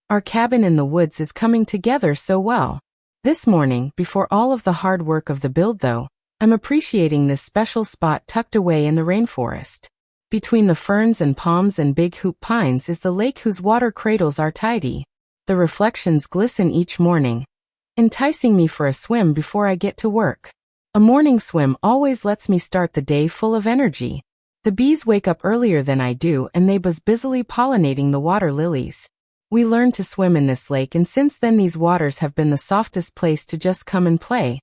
Our cabin in the woods is coming together so well. This morning, before all of the hard work of the build though, I'm appreciating this special spot tucked away in the rainforest. Between the ferns and palms and big hoop pines is the lake whose water cradles are tidy. The reflections glisten each morning, enticing me for a swim before I get to work. A morning swim always lets me start the day full of energy. The bees wake up earlier than I do and they buzz busily pollinating the water lilies. We learned to swim in this lake and since then these waters have been the softest place to just come and play.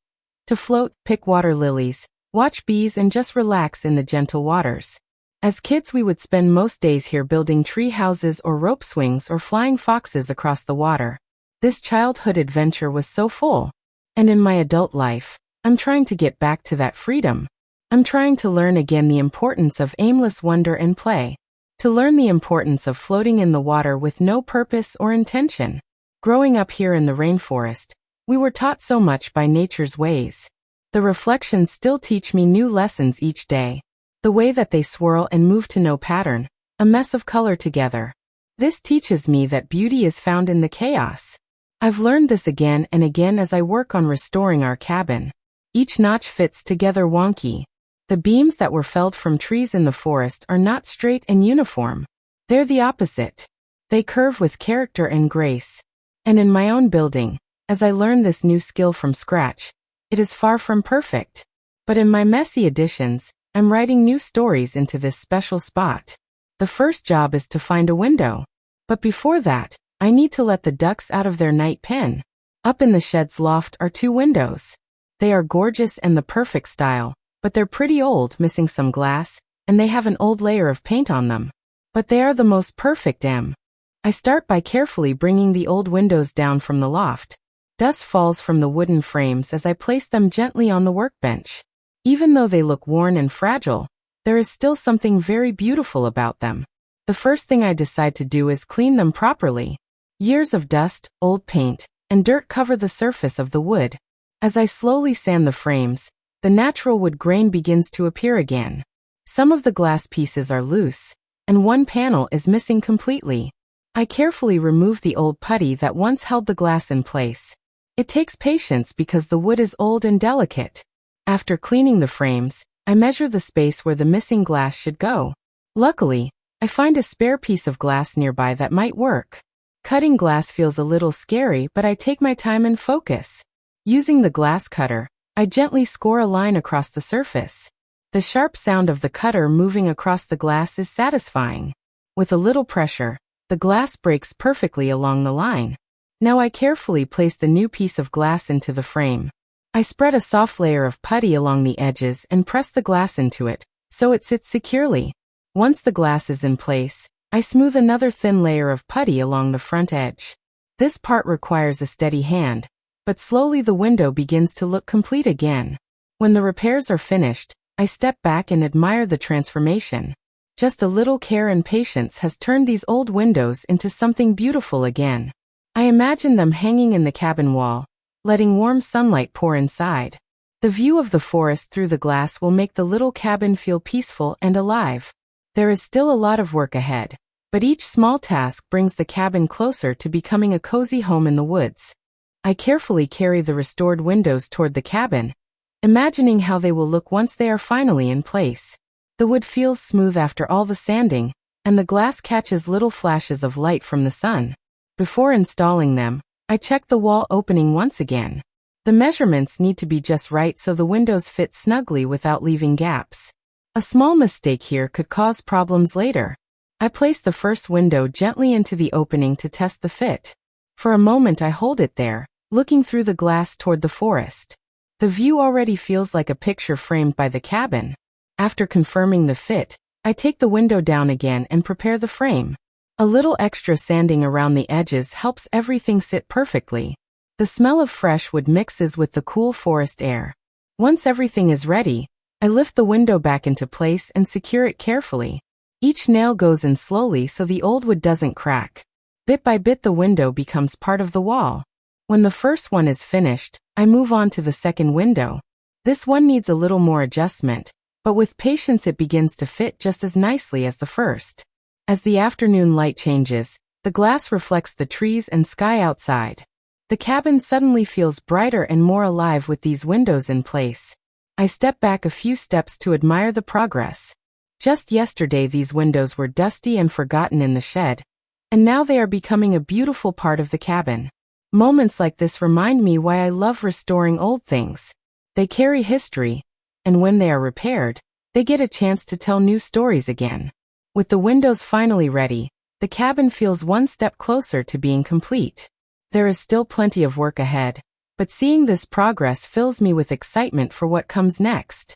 To float, pick water lilies, watch bees and just relax in the gentle waters. As kids we would spend most days here building tree houses or rope swings or flying foxes across the water. This childhood adventure was so full. And in my adult life, I'm trying to get back to that freedom. I'm trying to learn again the importance of aimless wonder and play. To learn the importance of floating in the water with no purpose or intention. Growing up here in the rainforest, we were taught so much by nature's ways. The reflections still teach me new lessons each day. The way that they swirl and move to no pattern, a mess of color together. This teaches me that beauty is found in the chaos. I've learned this again and again as I work on restoring our cabin. Each notch fits together wonky. The beams that were felled from trees in the forest are not straight and uniform. They're the opposite. They curve with character and grace. And in my own building, as I learn this new skill from scratch, it is far from perfect. But in my messy additions, I'm writing new stories into this special spot. The first job is to find a window. But before that, I need to let the ducks out of their night pen. Up in the shed's loft are 2 windows. They are gorgeous and the perfect style. But they're pretty old, missing some glass, and they have an old layer of paint on them. But they are the most perfect I start by carefully bringing the old windows down from the loft. Dust falls from the wooden frames as I place them gently on the workbench. Even though they look worn and fragile, there is still something very beautiful about them. The first thing I decide to do is clean them properly. Years of dust, old paint, and dirt cover the surface of the wood. As I slowly sand the frames, the natural wood grain begins to appear again. Some of the glass pieces are loose, and one panel is missing completely. I carefully remove the old putty that once held the glass in place. It takes patience because the wood is old and delicate. After cleaning the frames, I measure the space where the missing glass should go. Luckily, I find a spare piece of glass nearby that might work. Cutting glass feels a little scary, but I take my time and focus. Using the glass cutter, I gently score a line across the surface. The sharp sound of the cutter moving across the glass is satisfying. With a little pressure, the glass breaks perfectly along the line. Now I carefully place the new piece of glass into the frame. I spread a soft layer of putty along the edges and press the glass into it, so it sits securely. Once the glass is in place, I smooth another thin layer of putty along the front edge. This part requires a steady hand, but slowly the window begins to look complete again. When the repairs are finished, I step back and admire the transformation. Just a little care and patience has turned these old windows into something beautiful again. I imagine them hanging in the cabin wall, letting warm sunlight pour inside. The view of the forest through the glass will make the little cabin feel peaceful and alive. There is still a lot of work ahead, but each small task brings the cabin closer to becoming a cozy home in the woods. I carefully carry the restored windows toward the cabin, imagining how they will look once they are finally in place. The wood feels smooth after all the sanding, and the glass catches little flashes of light from the sun. Before installing them, I check the wall opening once again. The measurements need to be just right so the windows fit snugly without leaving gaps. A small mistake here could cause problems later. I place the first window gently into the opening to test the fit. For a moment I hold it there, looking through the glass toward the forest. The view already feels like a picture framed by the cabin. After confirming the fit, I take the window down again and prepare the frame. A little extra sanding around the edges helps everything sit perfectly. The smell of fresh wood mixes with the cool forest air. Once everything is ready, I lift the window back into place and secure it carefully. Each nail goes in slowly so the old wood doesn't crack. Bit by bit the window becomes part of the wall. When the first one is finished, I move on to the second window. This one needs a little more adjustment, but with patience it begins to fit just as nicely as the first. As the afternoon light changes, The glass reflects the trees and sky outside. The cabin suddenly feels brighter and more alive with these windows in place. I step back a few steps to admire the progress. Just yesterday these windows were dusty and forgotten in the shed, and now they are becoming a beautiful part of the cabin. Moments like this remind me why I love restoring old things. They carry history, and when they are repaired, they get a chance to tell new stories again. With the windows finally ready, the cabin feels one step closer to being complete. There is still plenty of work ahead, but seeing this progress fills me with excitement for what comes next.